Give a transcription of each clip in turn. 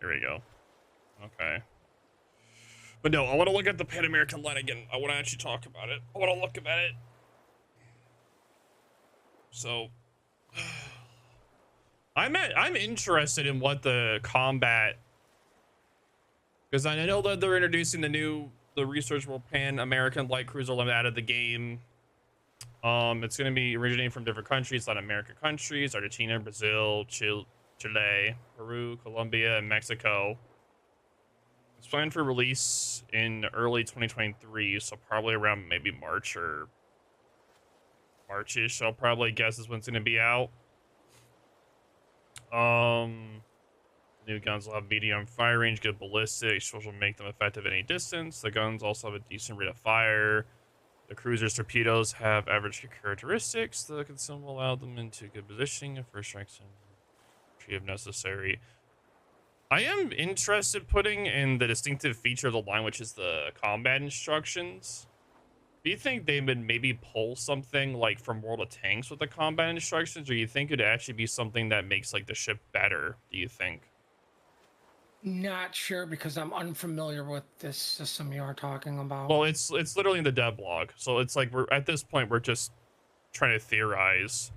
Here we go. Okay. But no, I want to look at the Pan American line again. I want to actually talk about it. I want to look at it. So, I'm interested in what the combat, because I know that they're introducing the Research World Pan American Light Cruiser limit out of the game. It's going to be originating from different countries, Latin American countries, Argentina, Brazil, Chile, Peru, Colombia, and Mexico. It's planned for release in early 2023, so probably around maybe March or March-ish, I'll probably guess is when it's going to be out. New guns will have medium fire range, good ballistics, which will make them effective at any distance. The guns also have a decent rate of fire. The cruiser's torpedoes have average characteristics. The consumable will allow them into good positioning if first strikes if necessary. I am interested putting in the distinctive feature of the line, which is the combat instructions. Do you think they would maybe pull something like from World of Tanks with the combat instructions, or you think it'd actually be something that makes like the ship better? Do you think? Not sure because I'm unfamiliar with this system you are talking about. Well, it's literally in the dev blog, so it's like we're at this point we're just trying to theorize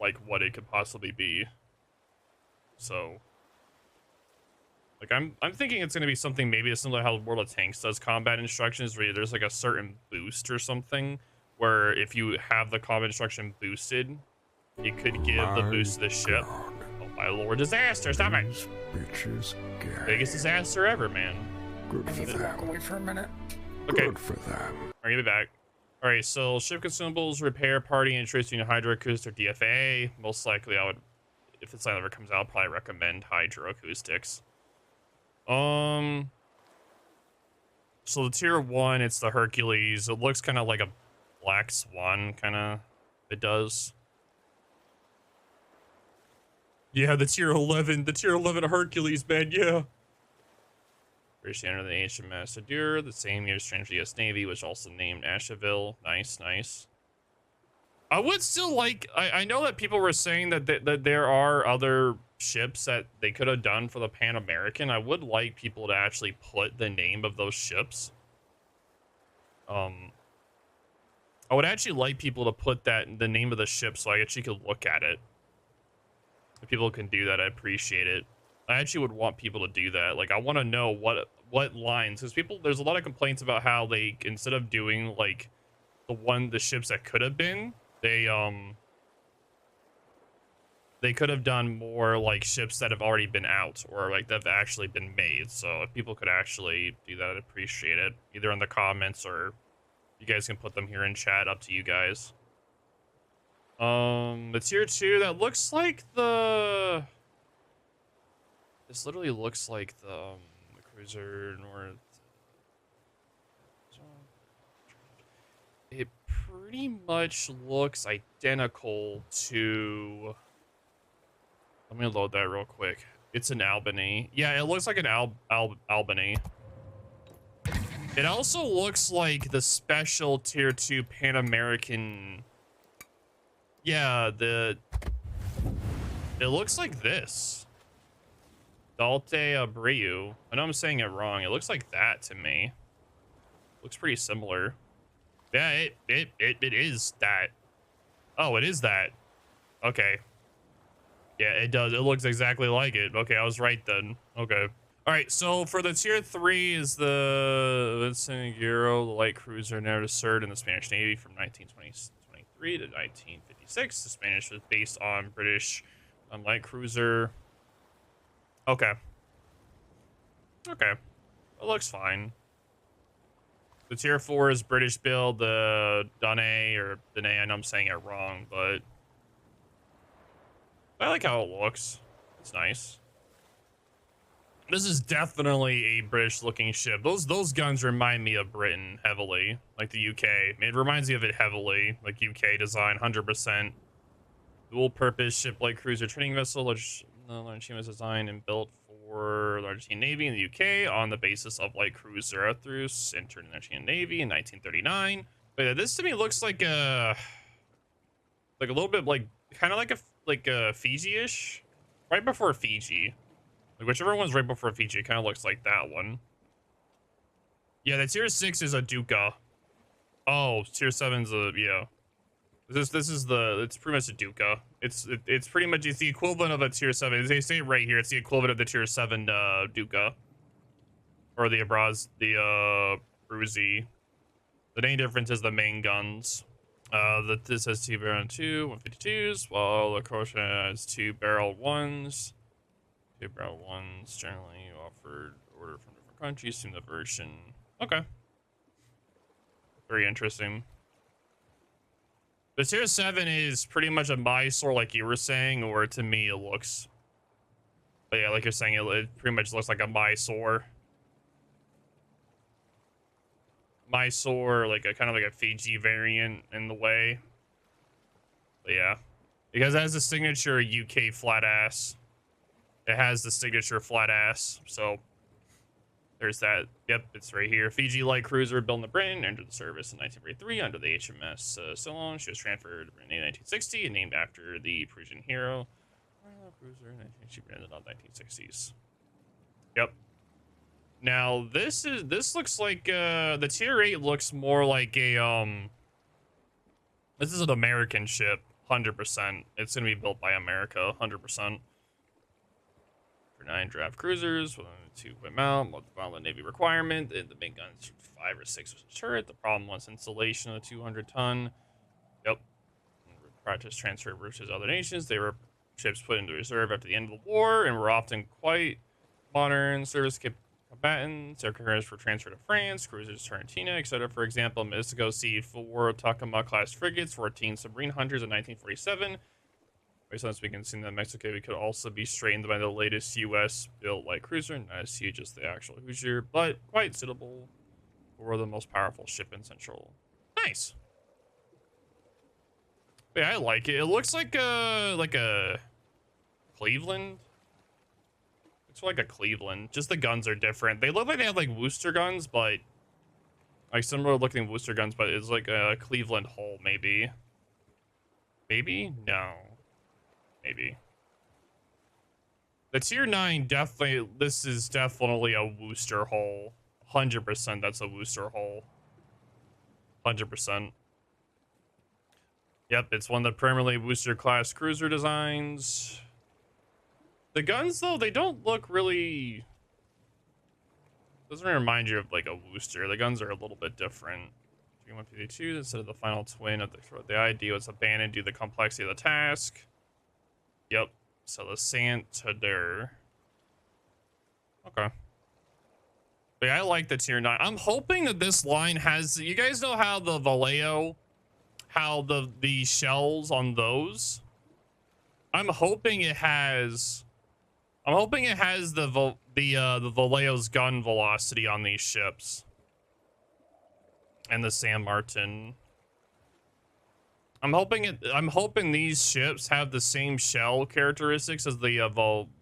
like what it could possibly be. So, like I'm thinking it's gonna be something maybe similar to how World of Tanks does combat instructions, where there's like a certain boost or something, where if you have the combat instruction boosted, you could give the boost to the ship. Oh my lord, disaster! Stop it! Bitches, Biggest disaster ever, man. Good I for need to walk them. away for a minute. Okay. Good for them. Alright, give it back. Alright, so ship consumables, repair party, interest in hydroacoustics or DFA. Most likely I would, if this line ever comes out, I'll probably recommend hydroacoustics. So the tier 1, it's the Hercules. It looks kind of like a black swan, kind of. It does. Yeah, the tier 11 Hercules, man, yeah. British under the HMS Adur, the same year Strange US Navy, which also named Asheville. Nice, nice. I would still like, I know that people were saying that there are other ships that they could have done for the Pan American. I would like people to actually put the name of those ships. I would actually like people to put the name of the ship so I actually could look at it. If people can do that, I appreciate it. I actually would want people to do that. Like, I want to know what lines, because there's a lot of complaints about how they, instead of doing like the ships that could have been, they could have done more like ships that have already been out or like that have actually been made. So if people could actually do that, I'd appreciate it, either in the comments or you guys can put them here in chat. Up to you guys. The tier 2, that looks like this literally looks like the cruiser north. It pretty much looks identical to, let me load that real quick. It's an Albany. Yeah, it looks like an Albany. It also looks like the special tier 2 Pan American. Yeah, it looks like this. Dalte Abreu. I know I'm saying it wrong. It looks like that to me. Looks pretty similar. Yeah, it is that. Oh, it is that. Okay. Yeah, it does. It looks exactly like it. Okay, I was right then. Okay. All right, so for the tier 3 is the Vincent Aguirre, the light cruiser, never served in the Spanish Navy from 1923 to 1956. The Spanish was based on British light cruiser. Okay. Okay. It looks fine. The tier 4 is British build, the Danae or Danae. I know I'm saying it wrong, but I like how it looks. It's nice. This is definitely a British looking ship. Those guns remind me of Britain heavily, like the UK. It reminds me of it heavily, like UK design, 100%. Dual purpose ship like cruiser training vessel, which the Argentina was designed and built for the Argentine Navy in the UK on the basis of light cruiser Arthurus, entered in the Argentine Navy in 1939. But yeah, this to me looks like a little bit like kind of like a Fiji-ish, right before Fiji. Like whichever one's right before Fiji, it kind of looks like that one. Yeah, the tier 6 is a Duca. Oh, tier 7's a, yeah. It's pretty much a Duca. It's pretty much, it's the equivalent of a tier 7. They say right here, it's the equivalent of the tier 7 Duca. Or the Bruzy. The main difference is the main guns. This has 2 barrel 2 152s, while the Corsair has 2 barrel 1s. 2 barrel 1s generally offered order from different countries, seen the version. Okay. Very interesting. The tier 7 is pretty much a Mysore, like you were saying, or to me it looks. But yeah, like you're saying, it pretty much looks like a Mysore. Mysore, like a kind of like a Fiji variant in the way. But yeah, because it has the signature UK flat ass. It has the signature flat ass, so there's that. Yep, it's right here. Fiji light cruiser built in the Britain, entered the service in 1943 under the HMS Ceylon. She was transferred in 1960 and named after the Parisian hero. Cruiser, she branded on 1960s. Yep. Now this looks like the tier 8 looks more like a this is an American ship, 100%. It's gonna be built by America, 100%. For 9 draft cruisers, 1 2 whip mount, multi-violent Navy requirement. The main guns 5 or 6 was a turret. The problem was installation of 200-ton. Yep. Practice transfer versus other nations. They were ships put into reserve after the end of the war and were often quite modern. Service combatants, aircraft were transferred to France, cruisers to Argentina, etc. For example, Mystico C4 Takama class frigates, 14 submarine hunters in 1947. Based on this, we can see that Mexico could also be strained by the latest U.S. built light cruiser, not as huge as the actual Hoosier, but quite suitable for the most powerful ship in Central. Nice. Yeah, I like it. It looks like a Cleveland. It's like a Cleveland. Just the guns are different. They look like they have like Worcester guns, but like similar looking Worcester guns, but it's like a Cleveland hull, maybe. Maybe? No. Maybe. The tier 9 definitely, this is definitely a Worcester hull. 100% that's a Worcester hull. 100%. Yep, it's one of the primarily Worcester class cruiser designs. The guns, though, they don't look really... Doesn't really remind you of, like, a Worcester. The guns are a little bit different. 152 instead of the final twin of the idea was abandoned due to the complexity of the task. Yep. So the Santander. Okay. But yeah, I like the tier 9. I'm hoping that this line has... You guys know how the Vallejo... How the shells on those... I'm hoping it has the Vallejo's gun velocity on these ships. And the San Martin. I'm hoping these ships have the same shell characteristics as the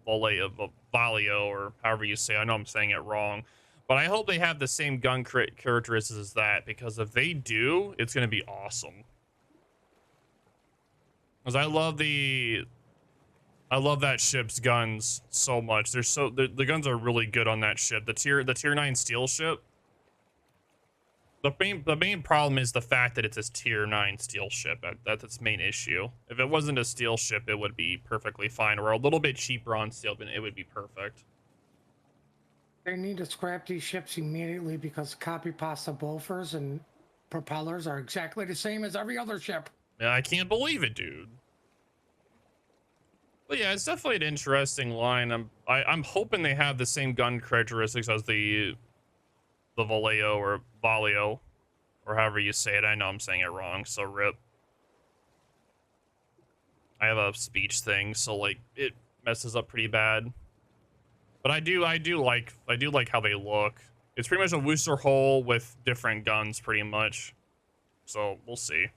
Vallejo, or however you say it. I know I'm saying it wrong, but I hope they have the same gun characteristics as that, because if they do, it's going to be awesome. Because I love that ship's guns so much. The guns are really good on that ship. The tier 9 steel ship. The main problem is the fact that it's a tier 9 steel ship. That's its main issue. If it wasn't a steel ship, it would be perfectly fine. Or a little bit cheaper on steel, but it would be perfect. They need to scrap these ships immediately because copy pasta bolfers and propellers are exactly the same as every other ship. Yeah, I can't believe it, dude. But yeah, it's definitely an interesting line. I'm hoping they have the same gun characteristics as the Vallejo or Vallejo, or however you say it. I know I'm saying it wrong, so rip. I have a speech thing, so like it messes up pretty bad. But I do like how they look. It's pretty much a Worcester hull with different guns, pretty much. So we'll see.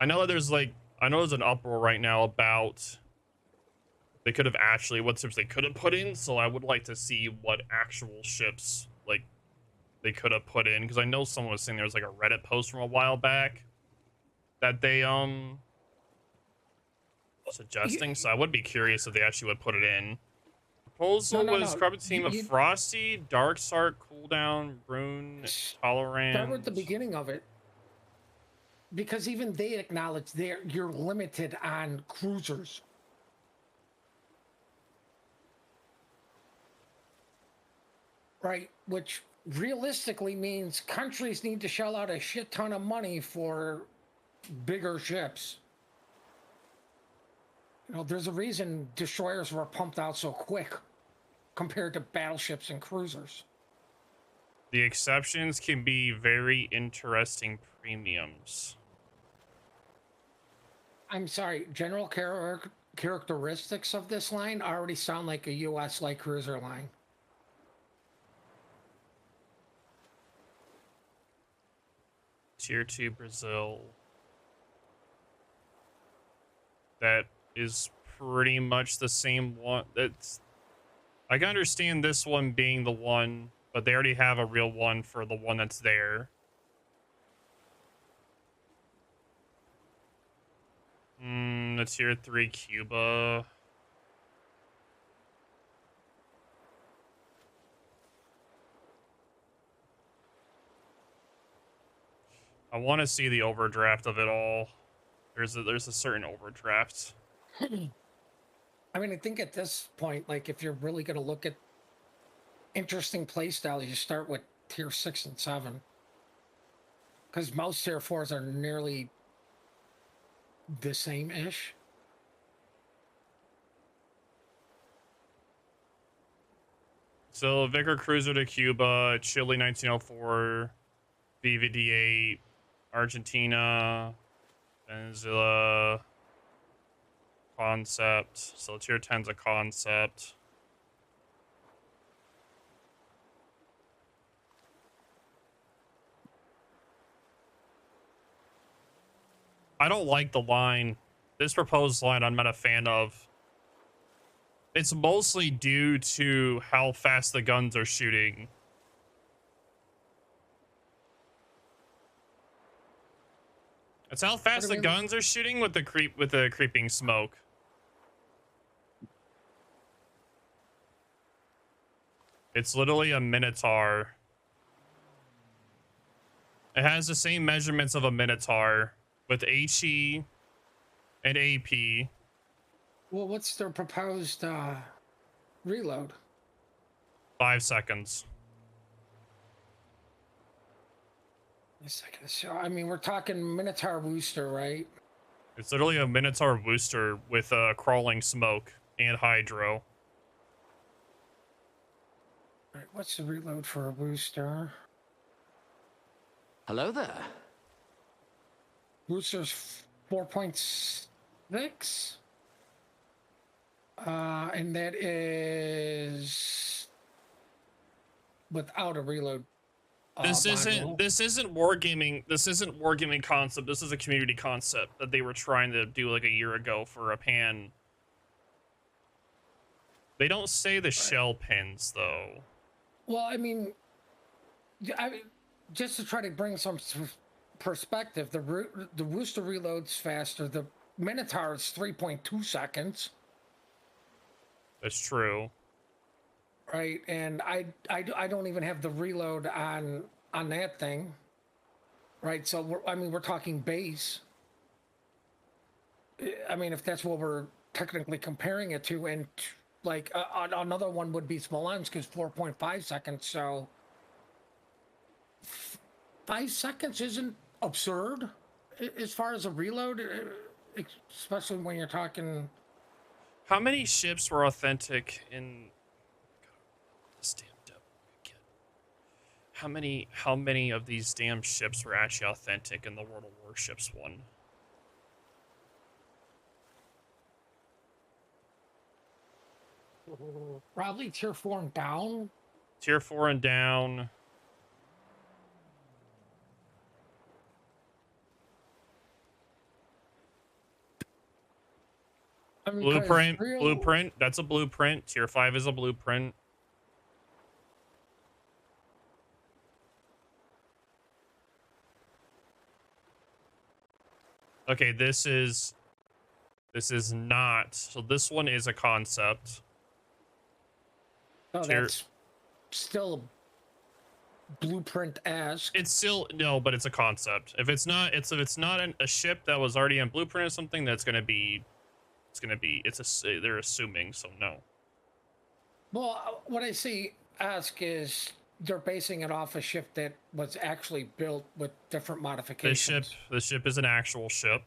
I know that there's an uproar right now about they could have actually what ships they could have put in. So I would like to see what actual ships like they could have put in, because I know someone was saying there was like a Reddit post from a while back that they suggesting. So I would be curious if they actually would put it in. Proposal No, was no. corrupted team of Frosty, Dark Start, Cooldown, Rune, Tolerant. Start with the beginning of it. Because even they acknowledge you're limited on cruisers. Right, which realistically means countries need to shell out a shit ton of money for bigger ships. You know, there's a reason destroyers were pumped out so quick compared to battleships and cruisers. The exceptions can be very interesting premiums. I'm sorry, general characteristics of this line already sound like a US light cruiser line. Tier 2 Brazil. That is pretty much the same one. I can understand this one being the one, but they already have a real one for the one that's there. The tier 3 Cuba. I want to see the overdraft of it all. There's a certain overdraft. I mean, I think at this point, like, if you're really going to look at interesting playstyles, you start with tier 6 and 7. Because most tier 4s are nearly the same-ish. So, Vicar Cruiser to Cuba, Chile 1904, VVD8, Argentina, Venezuela, concept. So tier 10's a concept. I don't like the line. This proposed line I'm not a fan of. It's mostly due to how fast the guns are shooting. It's how fast the guns are shooting with the creeping smoke. It's literally a Minotaur. It has the same measurements of a Minotaur with HE and AP. Well, what's their proposed reload? 5 seconds. A second. So, I mean, we're talking Minotaur booster, right? It's literally a Minotaur booster with crawling smoke and hydro. All right, what's the reload for a booster? Hello there. Booster's 4.6. And that is without a reload. This isn't Wargaming. This isn't Wargaming concept. This is a community concept that they were trying to do like a year ago for a pan. They don't say the shell pins though. Well, I mean, just to try to bring some perspective, the booster reloads faster. The Minotaur is 3.2 seconds. That's true. Right, and I don't even have the reload on that thing. Right, so we're talking base. I mean, if that's what we're technically comparing it to, and like another one would be Smolensk, 4.5 seconds. So 5 seconds isn't absurd as far as a reload, especially when you're talking. How many ships were authentic in? This damn devil again. How many of these damn ships were actually authentic in the World of Warships one? Probably tier 4 and down. Tier 4 and down. I mean, blueprint. That's a blueprint. Tier 5 is a blueprint. Okay, this is not. So this one is a concept. Oh, Tier. that's still blueprint-esque. It's still no, but it's a concept. If it's not, if it's not a ship that was already in blueprint or something, that's gonna be. It's gonna be. They're assuming, so no. Well, what I see ask is they're basing it off a ship that was actually built with different modifications. The ship is an actual ship.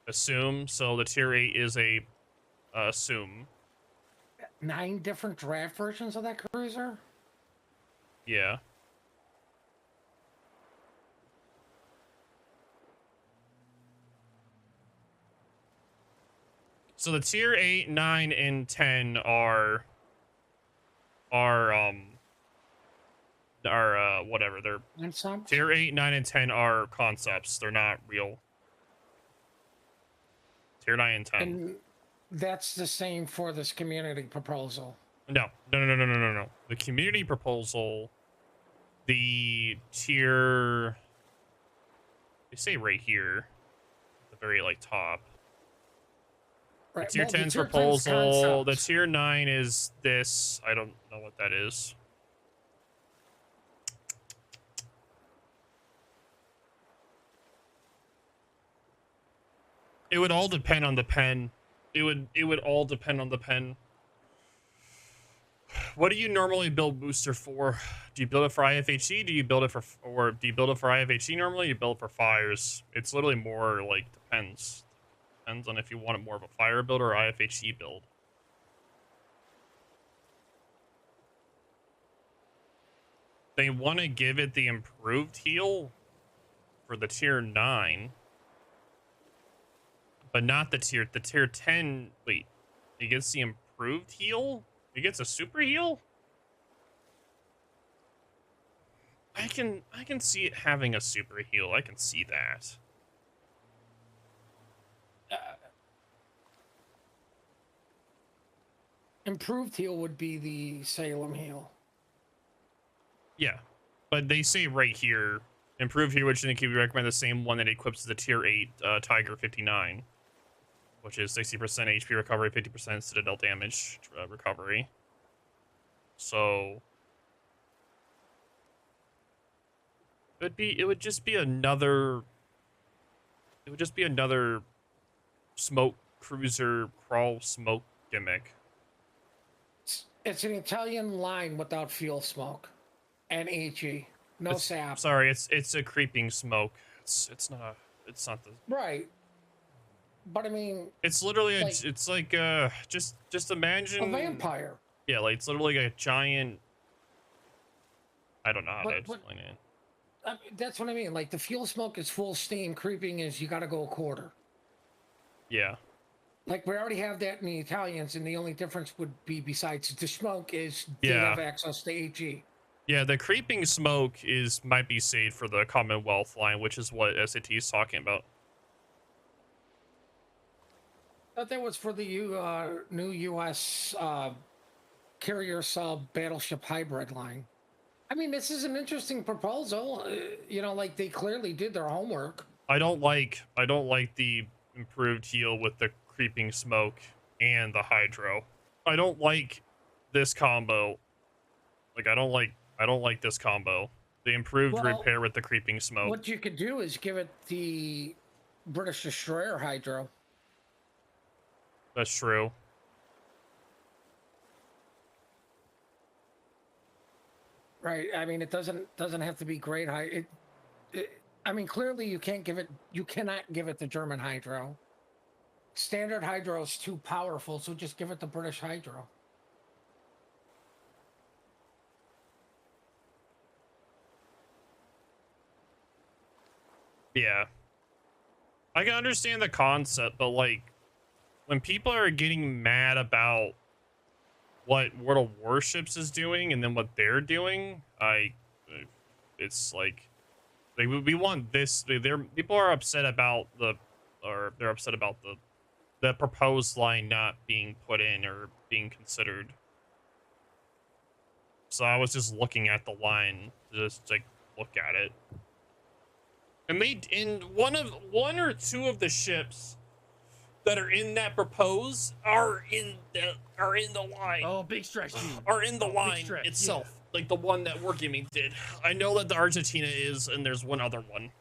Assume. So the tier 8 is a assume. 9 different draft versions of that cruiser? Yeah. So the tier 8, 9, and 10 are whatever. They're Concept? tier 8, 9, and 10 are concepts. They're not real. Tier 9 and 10. And that's the same for this community proposal. No. The community proposal, the tier, they say right here, at the very like top. Right. The tier well, 10's tier 10's proposal. The concepts. tier 9 is this. I don't know what that is. It would all depend on the pen. It would all depend on the pen. What do you normally build booster for? Do you build it for IFHE? Do you build it for, or do you build it for IFHE normally? You build it for fires. It's literally more like depends. Depends on if you want it more of a fire build or IFHE build. They want to give it the improved heal for the tier 9, but not the tier 10. Wait, it gets the improved heal? It gets a super heal? I can see it having a super heal. I can see that. Improved heal would be the Salem heal. Yeah, but they say right here, improved heal, which I think you recommend the same one that equips the tier 8 Tiger 59, which is 60% HP recovery, 50% citadel damage recovery. So it would just be another smoke cruiser crawl smoke gimmick. It's an Italian line without fuel smoke and HE. No sap. Sorry, it's a creeping smoke. It's not the Right. But I mean, it's literally like, it's like just imagine a vampire. Yeah, like it's literally like a giant. I don't know how to But explain it. I mean, that's what I mean. Like the fuel smoke is full steam. Creeping is you got to go a quarter. Yeah. Like we already have that in the Italians, and the only difference would be besides the smoke is they Yeah. have access to HE. Yeah, the creeping smoke might be saved for the Commonwealth line, which is what SAT is talking about. I thought that was for the new U.S. Carrier sub battleship hybrid line. I mean, this is an interesting proposal. You know, like they clearly did their homework. I don't like the improved heal with the creeping smoke and the hydro. I don't like this combo. Like I don't like this combo. The improved repair with the creeping smoke. What you could do is give it the British destroyer hydro. That's true. Right. I mean, it doesn't have to be great high. I mean, clearly you can't give it. You cannot give it the German hydro. Standard hydro is too powerful, so just give it the British hydro. Yeah. I can understand the concept, but like when people are getting mad about what World of Warships is doing and then what they're doing, it's like we want this. People are upset about they're upset about the proposed line not being put in or being considered. So I was just looking at the line, just like look at it. And they in one or two of the ships that are in that propose are in the line. Oh, big stretch, dude. Are in the line stretch, itself, like the one that Wargaming did. I know that the Argentina is, and there's one other one.